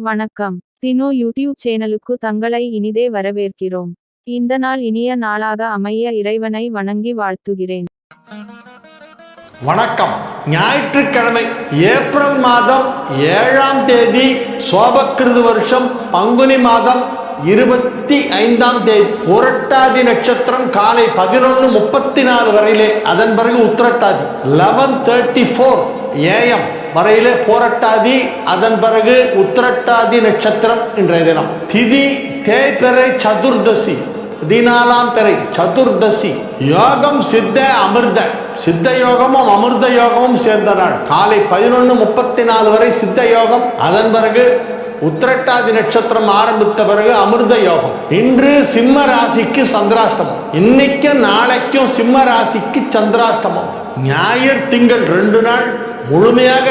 வணக்கம். தினோ யூடியூப் சேனலுக்கு தங்களை இனிதே வரவேற்கிறோம். இந்த நாள் இனிய நாளாக அமைய இறைவனை வணங்கி வாழ்த்துகிறேன். வணக்கம். ஞாயிற்றுக்கிழமை ஏப்ரல் மாதம் 7ஆம் தேதி சோபக்கிருது வருஷம் பங்குனி மாதம் 25ஆம் தேதி புரட்டாதி நட்சத்திரம் காலை 11:34 வரையிலே, அதன் பிறகு உத்திரட்டாதி 11:34 AM வரையிலே புரட்டாதி, அதன் பிறகு உத்திரட்டாதி நட்சத்திரம். இன்றைய தினம் திதி தேய்பிறை சதுர்தசி 14ஆம் பிறை சதுர்தசி. யோகம் சித்த அமிர்த, சித்த யோகமும் அமிர்த யோகமும் சேர்ந்த நாள். காலை 11:34 வரை சித்த யோகம், அதன் பிறகு உத்திரட்டாதி நட்சத்திரம் ஆரம்பித்த பிறகு அமிர்த யோகம். இன்று சிம்ம ராசிக்கு சந்திராஷ்டமம். இன்னைக்கும் நாளைக்கும் சிம்ம ராசிக்கு சந்திராஷ்டமம். ஞாயிறு திங்கள் 2 நாள் முழுமையாக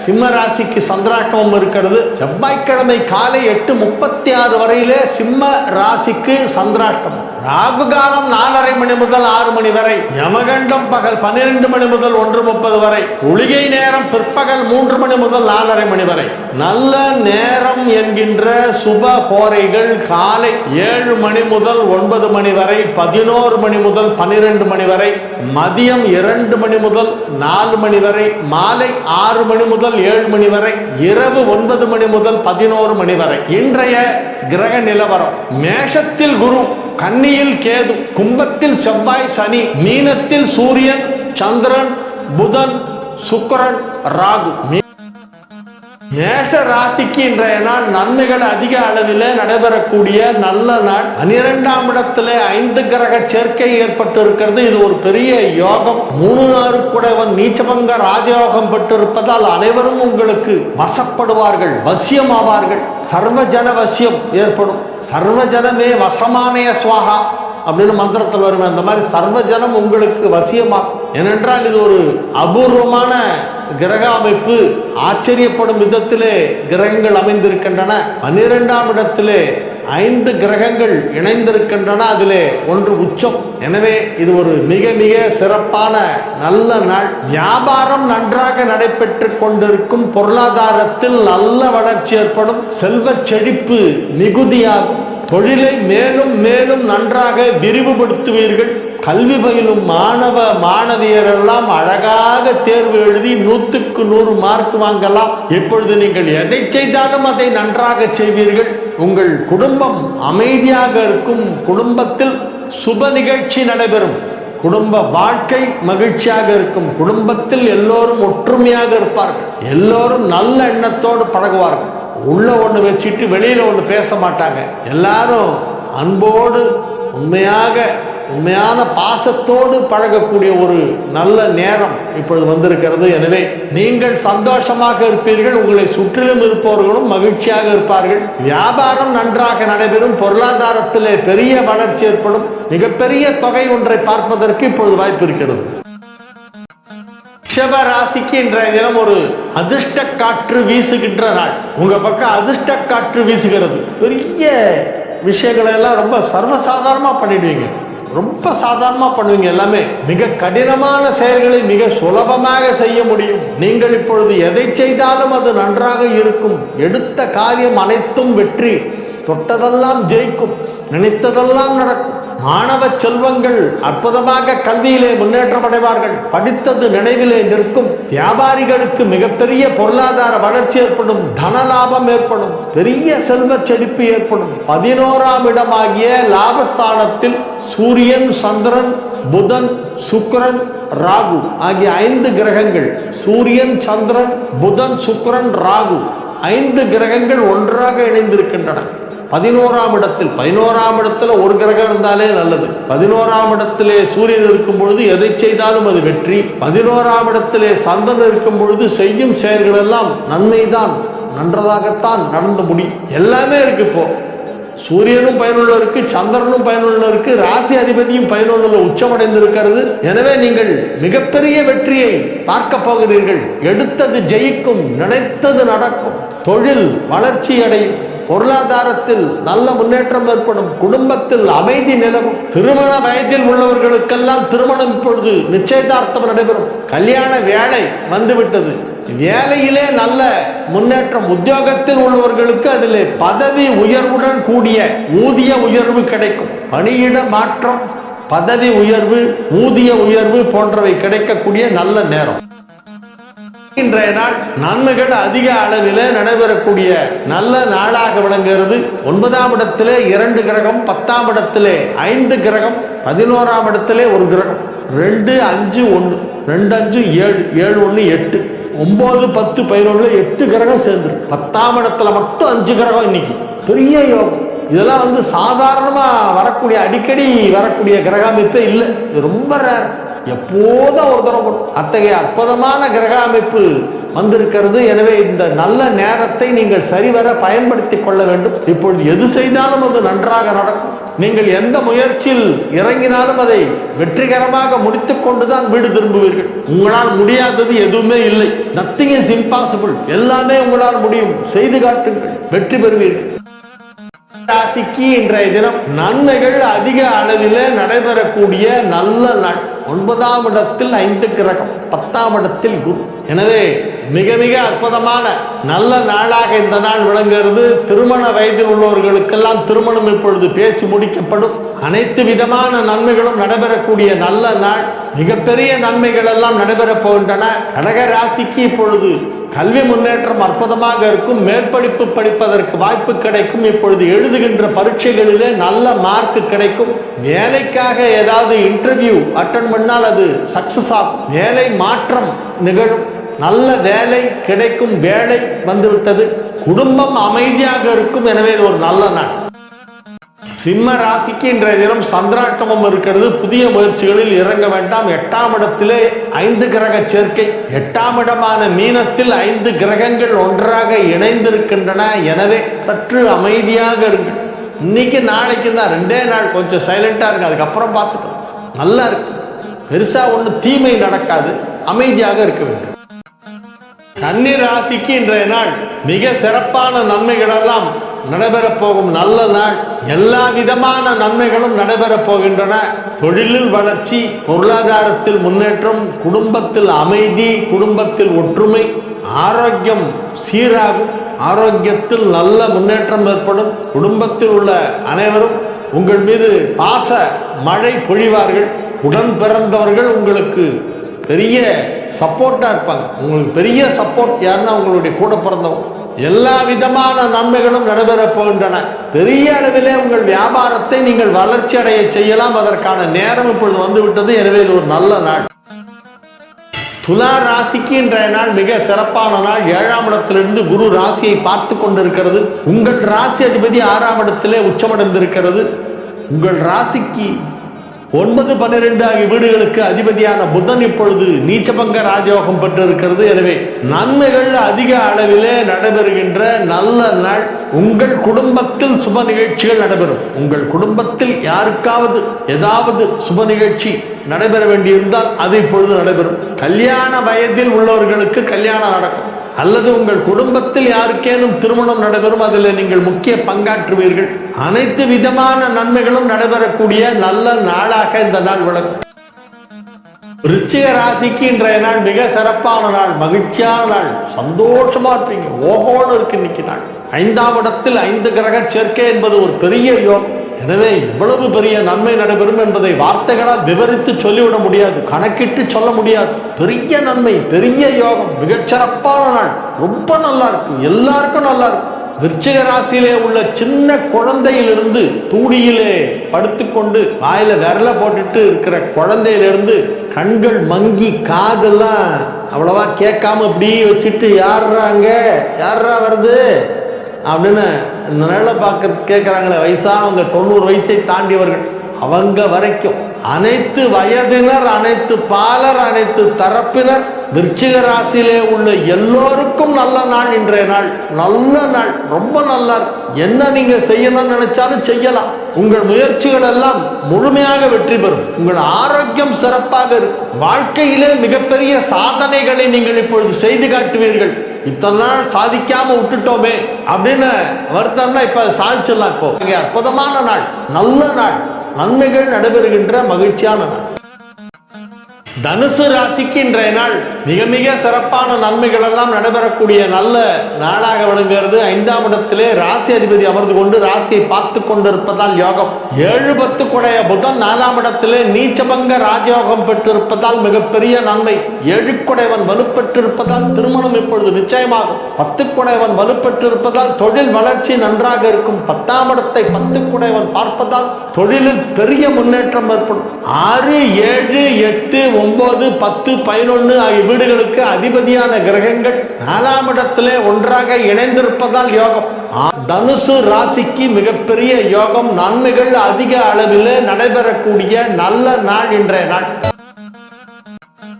சிம்ம ராசிக்கு சந்திராஷ்டமம் இருக்கிறது. செவ்வாய்க்கிழமை காலை 8:36 வரையிலே சிம்ம ராசிக்கு சந்திராஷ்டமம். ராகு காலம் 4:30 மணி முதல் 6 மணி வரை. யமகண்டம் பகல் 12 மணி முதல் 1:30 வரை. ஒளிகை நேரம் பிற்பகல் 3 மணி முதல் 4:30 மணி வரை. நல்ல நேரம் என்கின்ற சுப ஹோரைகள் காலை 7 மணி முதல் 9 மணி வரை, 11 மணி முதல் 12 மணி வரை, மதியம் 2 மணி முதல் 4 மணி வரை, மாலை 6 மணி முதல் 7 மணி வரை, இரவு 9 மணி முதல் 11 மணி வரை. இன்றைய கிரக நிலவரம்: மேஷத்தில் குரு, கன்னியில் கேது, கும்பத்தில் செவ்வாய் சனி, மீனத்தில் சூரியன் சந்திரன் புதன் சுக்கிரன் ராகு. மேஷ ராசிக்கு இன்றைய நாள் நன்மைகள் அதிக அளவில் நடைபெறக்கூடிய நல்ல நாள். 12ஆம் இடத்திலே 5 கிரக சேர்க்கை ஏற்பட்டு இருக்கிறது. இது ஒரு பெரிய யோகம். 3 கூடவன் நீச்சபங்க ராஜயோகம் பெற்றிருப்பதால் அனைவரும் உங்களுக்கு வசப்படுவார்கள், வசியமாவார்கள். சர்வஜன வசியம் ஏற்படும். சர்வஜனமே வசமானய சுவாகா அப்படின்னு மந்திரத்தில் வருவேன். அந்த மாதிரி சர்வஜனம் உங்களுக்கு வசியமாகும். ஏனென்றால் இது ஒரு அபூர்வமான கிரக அமைப்பு. ஆச்சரியப்படும் விதத்திலே கிரகங்கள் அமைந்திருக்கின்றன. 12ஆம் இடத்திலே 5 கிரகங்கள் இணைந்திருக்கின்றன. அதிலே ஒன்று உச்சம். எனவே இது ஒரு மிக மிக சிறப்பான நல்ல நாள். வியாபாரம் நன்றாக நடைபெற்று கொண்டிருக்கும். பொருளாதாரத்தில் நல்ல வளர்ச்சி ஏற்படும். செல்வ செழிப்பு மிகுதியாகும். தொழிலை மேலும் மேலும் நன்றாக விரிவுபடுத்துவீர்கள். கல்வி பயிலும் மாணவ மாணவியர் எல்லாம் அழகாக தேர்வு எழுதி 100க்கு 100 மார்க் வாங்கலாம். இப்பொழுது நீங்கள் எதை செய்தாலும் அதை நன்றாக செய்வீர்கள். உங்கள் குடும்பம் அமைதியாக இருக்கும். குடும்பத்தில் சுப நிகழ்ச்சி நடைபெறும். குடும்ப வாழ்க்கை மகிழ்ச்சியாக இருக்கும். குடும்பத்தில் எல்லோரும் ஒற்றுமையாக இருப்பார்கள். எல்லோரும் நல்ல எண்ணத்தோடு பழகுவார்கள். உள்ள ஒன்று வச்சுட்டு வெளியில ஒன்று பேச மாட்டாங்க. எல்லாரும் அன்போடு உண்மையான பாசத்தோடு பழகக்கூடிய ஒரு நல்ல நேரம் இப்பொழுது வந்திருக்கிறது. எனவே நீங்கள் சந்தோஷமாக இருப்பீர்கள். உங்களை சுற்றிலும் இருப்பவர்களும் மகிழ்ச்சியாக இருப்பார்கள். வியாபாரம் நன்றாக நடைபெறும். பொருளாதாரத்திலே பெரிய வளர்ச்சி ஏற்படும். மிகப்பெரிய தொகை ஒன்றை பார்ப்பதற்கு இப்பொழுது வாய்ப்பு இருக்கிறது. ரிஷப ராசிக்கு இன்றைய தினம் ஒரு அதிர்ஷ்ட காற்று வீசுகின்ற நாள். உங்க பக்கம் அதிர்ஷ்ட காற்று வீசுகிறது. பெரிய விஷயங்களை எல்லாம் ரொம்ப சர்வசாதாரணமா பண்ணிடுவீங்க. ரொம்ப சாதாரணமா பண்ணுவீங்க. எல்லாமே மிக கடினமான செயல்களை மிக சுலபமாக செய்ய முடியும். நீங்கள் இப்பொழுது எதை செய்தாலும் அது நன்றாக இருக்கும். எடுத்த காரியம் அனைத்தும் வெற்றி. தொட்டதெல்லாம் ஜெயிக்கும். நினைத்ததெல்லாம் நடக்கும். மாணவ செல்வங்கள் அற்புதமாக கல்வியிலே முன்னேற்றம் அடைவார்கள். படித்தது நினைவிலே நிற்கும். வியாபாரிகளுக்கு மிகப்பெரிய பொருளாதார வளர்ச்சி ஏற்படும். தன லாபம் ஏற்படும். பெரிய செல்வ செழிப்பு ஏற்படும். 11ஆம் இடமாகிய லாபஸ்தானத்தில் சூரியன் சந்திரன் புதன் சுக்கிரன் ராகு ஆகிய 5 கிரகங்கள், சூரியன் சந்திரன் புதன் சுக்கிரன் ராகு 5 கிரகங்கள் ஒன்றாக இணைந்திருக்கின்றன. 11ஆம் இடத்தில் ஒரு கிரகம் இருந்தாலே நல்லது. 11ஆம் இடத்திலே சூரியன் இருக்கும் பொழுது எதை செய்தாலும் அது வெற்றி. 11ஆம் இடத்திலே சந்திரன் இருக்கும் பொழுது செய்யும் செயல்கள் எல்லாம் நன்மைதான், நன்றதாகத்தான் நடந்து முடியும். எல்லாமே இருக்கு. இப்போ சூரியனும் பயனுள்ள இருக்கு, சந்திரனும் பயனுள்ள இருக்கு, ராசி அதிபதியும் பயனுள்ள உச்சமடைந்து இருக்கிறது. எனவே நீங்கள் மிகப்பெரிய வெற்றியை பார்க்க போகிறீர்கள். எடுத்தது ஜெயிக்கும், நினைத்தது நடக்கும். தொழில் வளர்ச்சி அடையும். பொருளாதாரத்தில் நல்ல முன்னேற்றம் ஏற்படும். குடும்பத்தில் அமைதி நிலவும். திருமண வயதில் உள்ளவர்களுக்கெல்லாம் திருமணம் இப்பொழுது நிச்சயதார்த்தம் நடைபெறும். கல்யாண வேலை வந்துவிட்டது. வேலையிலே நல்ல முன்னேற்றம், உத்தியோகத்தில் உள்ளவர்களுக்கு அதில் பதவி உயர்வுடன் கூடிய ஊதிய உயர்வு கிடைக்கும். பணியிட மாற்றம், பதவி உயர்வு, ஊதிய உயர்வு போன்றவை கிடைக்கக்கூடிய நல்ல நேரம். இன்றைய நாள் நன்மைகள் அதிக அளவில் நடைபெறக்கூடிய நல்ல நாளாக விளங்குகிறது. 9ஆம் இடத்திலே 2 கிரகம், 10ஆம் இடத்திலே 5 கிரகம், 11ஆம் இடத்திலே 1 கிரகம். 2 5 1 2 5 7 7 1 8 9 10 11 8 கிரகம் சேர்ந்து 10ஆம் இடத்துல மட்டும் 5 கிரகம். இன்னைக்கு பெரிய யோகம். இதெல்லாம் சாதாரணமா வரக்கூடிய, அடிக்கடி வரக்கூடிய கிரக அமைப்பே இல்லை. இது ரொம்ப ரேர், எப்போதும் ஒரு தடவை. அத்தகைய அற்புதமான கிரக அமைப்பு வந்திருக்கிறது. எனவே இந்த நல்ல நேரத்தை நீங்கள் சரிவர பயன்படுத்தி கொள்ள வேண்டும். இப்பொழுது எது செய்தாலும் அது நன்றாக நடக்கும். நீங்கள் எந்த முயற்சியில் இறங்கினாலும் அதை வெற்றிகரமாக முடித்துக் கொண்டுதான் வீடு திரும்புவீர்கள். உங்களால் முடியாதது எதுவுமே இல்லை. Nothing is impossible. எல்லாமே உங்களால் முடியும். செய்து காட்டுங்கள், வெற்றி பெறுவீர்கள். ராசிக்கு இன்றைய தினம் நன்மைகள் அதிக அளவில் நடைபெறக்கூடிய நல்ல நாள். 9ஆம் இடத்தில் 5 கிரகம், 10ஆம் இடத்தில் குரு. எனவே மிக மிக அற்புதமான நல்ல நாளாக இந்த நாள் விளங்குகிறது. திருமண வயதில் உள்ளவர்களுக்கெல்லாம் திருமணம் இப்பொழுது பேசி முடிக்கப்படும். அனைத்து விதமான நன்மைகளும் நடைபெறக்கூடிய நல்ல நாள். மிகப்பெரிய நன்மைகள் எல்லாம் நடைபெறப் போகின்றன. கடக ராசிக்கு இப்பொழுது கல்வி முன்னேற்றம் அற்புதமாக இருக்கும். மேற்படிப்பு படிப்பதற்கு வாய்ப்பு கிடைக்கும். இப்பொழுது எழுதுகின்ற பரீட்சைகளிலே நல்ல மார்க் கிடைக்கும். வேலைக்காக ஏதாவது இன்டர்வியூ அட்டன் பண்ணால் அது சக்சஸ் ஆகும். வேலை மாற்றம் நிகழும். நல்ல வேலை கிடைக்கும். வேலை வந்துவிட்டது. குடும்பம் அமைதியாக இருக்கும். எனவே இது ஒரு நல்ல நாள். சிம்ம ராசிக்கு இன்றைய தினம் சந்திராஷ்டமம் இருக்கிறது. புதிய முயற்சிகளில் இறங்க வேண்டாம். 8ஆம் இடத்திலே 5 கிரக சேர்க்கை. 8ஆம் இடமான மீனத்தில் 5 கிரகங்கள் ஒன்றாக இணைந்திருக்கின்றன. எனவே சற்று அமைதியாக இருங்கள். இன்னைக்கு நாளைக்கு தான் 2 நாள் கொஞ்சம் சைலண்டா இருக்கு. அதுக்கப்புறம் பார்த்துக்கலாம். நல்லா இருக்கு. பெருசா ஒன்றும் தீமை நடக்காது. அமைதியாக இருக்க வேண்டும். கன்னி ராசிக்கு இன்றைய நாள் மிக சிறப்பான நன்மைகள் எல்லாம் நடைபெறப் போகும் நல்ல நாள். எல்லா விதமான நன்மைகளும் நடைபெறப் போகின்றன. தொழிலில் வளர்ச்சி, பொருளாதாரத்தில் முன்னேற்றம், குடும்பத்தில் அமைதி, குடும்பத்தில் ஒற்றுமை, ஆரோக்கியம் சீராகும். ஆரோக்கியத்தில் நல்ல முன்னேற்றம் ஏற்படும். குடும்பத்தில் உள்ள அனைவரும் உங்கள் மீது பாச மழை பொழிவார்கள். உடன் பிறந்தவர்கள் உங்களுக்கு பெரிய சப்போர்ட்டா இருப்பாங்க. உங்களுக்கு பெரிய சப்போர்ட் யாருன்னா உங்களுடைய கூட பிறந்தவங்க. எல்லா விதமான நன்மைகளும் நடைபெறப் போகின்றன. பெரிய அளவிலே உங்கள் வியாபாரத்தை நீங்கள் வளர்ச்சி அடைய செய்யலாம். அதற்கான நேரம் இப்பொழுது வந்துவிட்டது. எனவே இது ஒரு நல்ல நாள். துலா ராசிக்கு இன்றைய நாள் மிக சிறப்பான நாள். 7ஆம் இடத்திலிருந்து குரு ராசியை பார்த்து கொண்டிருக்கிறது. உங்கள் ராசி அதிபதி 6ஆம் இடத்திலே உச்சமடைந்திருக்கிறது. உங்கள் ராசிக்கு 9, 12 ஆகிய வீடுகளுக்கு அதிபதியான புதன் இப்பொழுது நீச்சபங்க ராஜயோகம் பெற்றிருக்கிறது. எனவே நன்மைகள் அதிக அளவிலே நடைபெறுகின்ற நல்ல நாள். உங்கள் குடும்பத்தில் சுப நிகழ்ச்சிகள் நடைபெறும். உங்கள் குடும்பத்தில் யாருக்காவது ஏதாவது சுப நிகழ்ச்சி நடைபெற வேண்டியிருந்தால் அது இப்பொழுது நடைபெறும். கல்யாண வயதில் உள்ளவர்களுக்கு கல்யாணம் நடக்கும். அல்லது உங்கள் குடும்பத்தில் யாருக்கேனும் திருமணம் நடைபெறும். அதில் நீங்கள் முக்கிய பங்காற்றுவீர்கள். அனைத்து விதமான நன்மைகளும் நடைபெறக்கூடிய நல்ல நாளாக இந்த நாள் விளக்கும். விருச்சிக ராசிக்கு இன்றைய நாள் மிக சிறப்பான நாள். மகிழ்ச்சியான நாள். சந்தோஷமா இருப்பீங்க. ஓகோன்னு இருக்கு இன்னைக்கு நாள். 5ஆம் இடத்தில் 5 கிரக சேர்க்கை என்பது ஒரு பெரிய யோகம். எனவே இவ்வளவு பெரிய நன்மை நடைபெறும் என்பதை வார்த்தைகளால் விவரித்து சொல்லிவிட முடியாது, கணக்கிட்டு சொல்ல முடியாது. பெரிய நன்மை, பெரிய யோகம், மிகச்சிறப்பான நாள். ரொம்ப நல்லா இருக்கு. எல்லாருக்கும் நல்லா இருக்கு. விருச்சிக ராசியிலே உள்ள சின்ன குழந்தையிலிருந்து தூடியிலே படுத்துக்கொண்டு வாயில விரல போட்டுட்டு இருக்கிற குழந்தையிலிருந்து கண்கள் மங்கி காதெல்லாம் அவ்வளவா கேட்காம இப்படி வச்சுட்டு யாருறாங்க, யாரா வருது அப்படின்னு இந்த நிலை பார்க்கறது கேட்குறாங்களே வயசானவங்க, 90 வயசை தாண்டியவர்கள், அவங்க வரைக்கும் அனைத்து வயதினர், அனைத்து பாலர், அனைத்து தரப்பினர், விருச்சிக ராசியிலே உள்ள எல்லோருக்கும் நல்ல நாள் இன்றைய நாள். நல்ல நாள், ரொம்ப நல்லா இருக்கு. என்ன நீங்க செய்யணும்னு நினைச்சாலும் செய்யலாம். உங்கள் முயற்சிகள் எல்லாம் முழுமையாக வெற்றி பெறும். உங்கள் ஆரோக்கியம் சிறப்பாக இருக்கும். வாழ்க்கையிலே மிகப்பெரிய சாதனைகளை நீங்கள் இப்பொழுது செய்து காட்டுவீர்கள். இத்தனை நாள் சாதிக்காம விட்டுட்டோமே அப்படின்னு வருத்தம்னா இப்ப சாதிச்சிடலாம். இப்போ அற்புதமான நாள், நல்ல நாள், நன்மைகள் நடைபெறுகின்ற மகிழ்ச்சியான நாள். தனுசு ராசிக்கு இன்றைய நாள் மிக மிக சிறப்பான நன்மைகள் எல்லாம் நடைபெறக்கூடிய நல்ல நாளாக விளங்குகிறது. 5ஆம் இடத்திலே ராசி அதிபதி அமர்ந்து கொண்டு ராசியை பார்த்து கொண்டிருப்பதால் யோகம். 7-10 குடைய புதன் 4ஆம் இடத்திலே நீச்சபங்க ராஜயோகம் பெற்றிருப்பதால் மிகப்பெரிய நன்மை. 7 குடையவன் வலுப்பெற்றிருப்பதால் திருமணம் இப்பொழுது நிச்சயமாகும். 10 குடையவன் வலுப்பெற்றிருப்பதால் தொழில் வளர்ச்சி நன்றாக இருக்கும். 10ஆம் இடத்தை 10 குடையவன் பார்ப்பதால் தொழிலில் பெரிய முன்னேற்றம் ஏற்படும். 6, 7, 8, 9, 10, 11 ஆகிய வீடுகளுக்கு அதிபதியான கிரகங்கள் 4ஆம் இடத்திலே ஒன்றாக இணைந்திருப்பதால் யோகம். தனுசு ராசிக்கு மிகப்பெரிய யோகம். நன்மைகள் அதிக அளவிலே நடைபெறக்கூடிய நல்ல நாள் இன்றைய நாள்.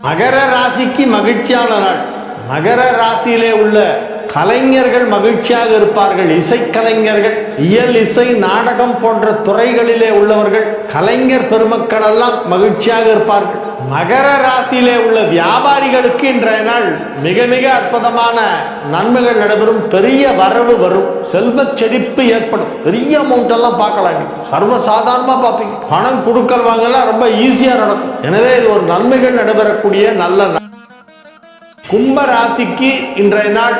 மகர ராசிக்கு மகிழ்ச்சியான நாள். மகர ராசியிலே உள்ள கலைஞர்கள் மகிழ்ச்சியாக இருப்பார்கள். இசைக்கலைஞர்கள், இயல், இசை, நாடகம் போன்ற துறைகளிலே உள்ளவர்கள், கலைஞர் பெருமக்கள் எல்லாம் மகிழ்ச்சியாக இருப்பார்கள். மகர ராசியிலே உள்ள வியாபாரிகளுக்கு இன்றைய நாள் மிக மிக அற்புதமான நன்மைகள் நடைபெறும். பெரிய வரவு வரும். செல்வ செழிப்பு ஏற்படும். பெரிய அமௌண்ட் எல்லாம் பார்க்கலாம். சர்வசாதாரணமா பார்ப்பீங்க. பணம் கொடுக்கல் வாங்கலாம் ரொம்ப ஈஸியா நடக்கும். எனவே இது ஒரு நன்மைகள் நடைபெறக்கூடிய நல்ல நாள். கும்ப ராசிக்கு இன்றைய நாள்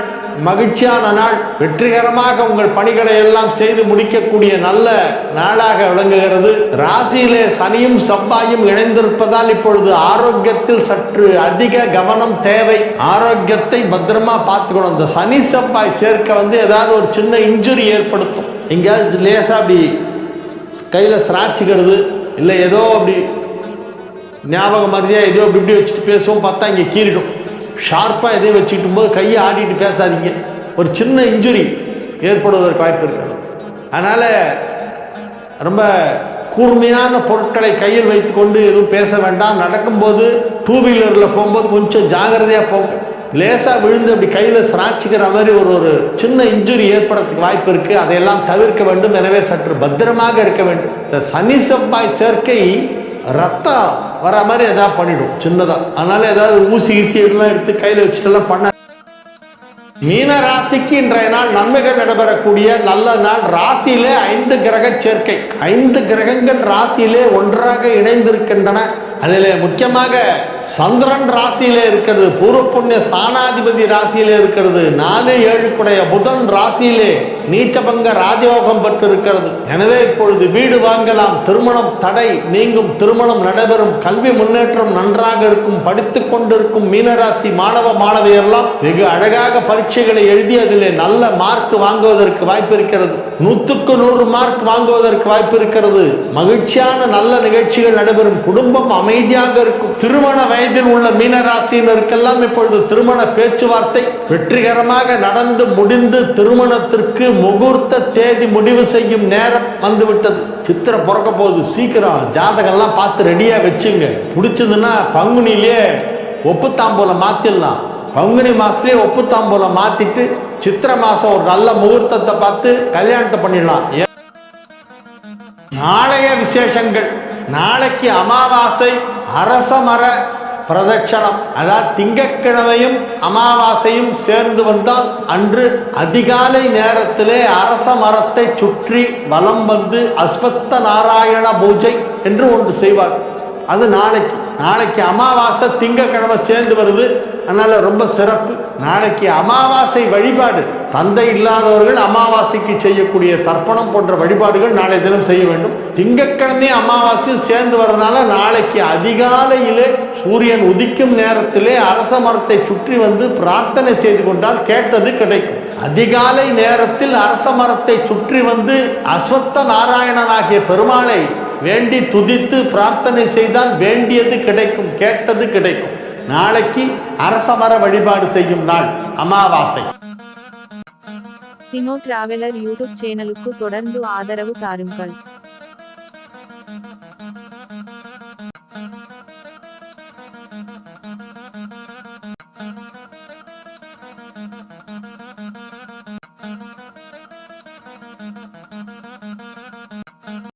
மகிழ்ச்சியான நாள். வெற்றிகரமாக உங்கள் பணிகளை எல்லாம் செய்து முடிக்கக்கூடிய நல்ல நாளாக விளங்குகிறது. ராசியிலே சனியும் செவ்வாயும் இணைந்திருப்பதால் இப்பொழுது ஆரோக்கியத்தில் சற்று அதிக கவனம் தேவை. ஆரோக்கியத்தை பத்திரமா பார்த்துக்கணும். இந்த சனி செவ்வாய் சேர்க்க ஏதாவது ஒரு சின்ன இன்ஜுரி ஏற்படுத்தும். எங்கேயாவது லேசா அப்படி கையில் சிராச்சிக்கிறது, இல்லை ஏதோ அப்படி ஞாபகம் மருதியா ஏதோ இப்படி வச்சுட்டு பேசுவோம், பார்த்தா இங்கே கீறிடும். ஷார்ப்பாக எதையும் வச்சுக்கிட்டும் போது கையை ஆடிட்டு பேசாதீங்க. ஒரு சின்ன இன்ஜுரி ஏற்படுவதற்கு வாய்ப்பு இருக்கிறது. அதனால் ரொம்ப கூர்மையான பொருட்களை கையில் வைத்துக்கொண்டு எதுவும் பேச வேண்டாம். நடக்கும்போது 2 வீலரில் போகும்போது கொஞ்சம் ஜாகிரதையாக போகும். லேசாக விழுந்து அப்படி கையில் சிராச்சிக்கிற மாதிரி ஒரு சின்ன இன்ஜுரி ஏற்படுறதுக்கு வாய்ப்பு இருக்குது. அதையெல்லாம் தவிர்க்க வேண்டும். எனவே சற்று பத்திரமாக இருக்க வேண்டும். இந்த சனி செவ்வாய் சேர்க்கை ரத்தம் வர மாதிரி ஏதாவது பண்ணிடும் சின்னதா. அதனால ஏதாவது ஊசி எல்லாம் எடுத்து கையில் வச்சுட்டெல்லாம் பண்ண. மீன ராசிக்கு இன்றைய நாள் நன்மைகள் நடைபெறக்கூடிய நல்ல நாள். ராசியிலே 5 கிரக சேர்க்கை. 5 கிரகங்கள் ராசியிலே ஒன்றாக இணைந்திருக்கின்றன. அதிலே முக்கியமாக சந்திரன் ராசியிலே இருக்கிறது. பூர்வ புண்ணிய ஸ்தானாதிபதி ராசியிலே இருக்கிறது. 4, 7 குடைய புதன் ராசியிலே நீச்சபங்க ராஜயோகம் பெற்றிருக்கிறது. எனவே இப்பொழுது வீடு வாங்கலாம். திருமணம் தடை நீங்கும். திருமணம் நடைபெறும். கல்வி முன்னேற்றம் நன்றாக இருக்கும். படித்துக் கொண்டிருக்கும் மீனராசி மாணவ மாணவியெல்லாம் வெகு அழகாக பரீட்சைகளை எழுதி அதிலே நல்ல மார்க் வாங்குவதற்கு வாய்ப்பு இருக்கிறது. 100க்கு 100 மார்க் வாங்குவதற்கு வாய்ப்பு இருக்கிறது. மகிழ்ச்சியான நல்ல நிகழ்ச்சிகள் நடைபெறும். குடும்பம் அமைதியாக இருக்கும். திருமண வயதில் உள்ள மீனராசியினருக்கெல்லாம் இப்பொழுது திருமண பேச்சுவார்த்தை வெற்றிகரமாக நடந்து முடிந்து திருமணத்திற்கு முகூர்த்த தேதி முடிவு செய்யும் நேரம் வந்துவிட்டது. சித்திரை பிறக்க போகுது. சீக்கிரம் ஜாதகம்லாம் பார்த்து ரெடியா வச்சுங்க. பிடிச்சதுன்னா பங்குனிலே ஒப்புத்தாம்பூலம் மாத்திடலாம். பங்குனி மாசத்துலேயே ஒப்புத்தாம்பூலம் மாத்திட்டு சித்திரை மாசம் ஒரு நல்ல முகூர்த்தத்தை பார்த்து கல்யாணத்தை பண்ணிடலாம். நாளைய விசேஷங்கள். நாளைக்கு அமாவாசை. அரசமர பிரதட்சணம். அதாவது திங்கட்கிழமையும் அமாவாசையும் சேர்ந்து வந்தால் அன்று அதிகாலை நேரத்திலே அரச மரத்தை சுற்றி வலம் வந்து அஸ்வத்த நாராயண பூஜை என்று ஒன்று செய்வார். அது நாளைக்கு அமாவாசை திங்கட்கிழமை சேர்ந்து வருது. அதனால ரொம்ப சிறப்பு. நாளைக்கு அமாவாசை வழிபாடு. தந்தை இல்லாதவர்கள் அமாவாசைக்கு செய்யக்கூடிய தர்ப்பணம் போன்ற வழிபாடுகள் நாளை தினம் செய்ய வேண்டும். திங்கட்கிழமை அமாவாசையும் சேர்ந்து வரதுனால நாளைக்கு அதிகாலையிலே சூரியன் உதிக்கும் நேரத்திலே அரச மரத்தை சுற்றி வந்து பிரார்த்தனை செய்து கொண்டால் கேட்டது கிடைக்கும். அதிகாலை நேரத்தில் அரச மரத்தை சுற்றி வந்து அஸ்வத்த நாராயணனாகிய பெருமாளை வேண்டி துதித்து பிரார்த்தனை செய்தால் வேண்டியது கிடைக்கும், கேட்டது கிடைக்கும். நாளைக்கு அரசமர வழிபாடு செய்யும் நாள் அமாவாசை. டினோ டிராவலர் யூடியூப் சேனலுக்கு தொடர்ந்து ஆதரவு தாருங்கள்.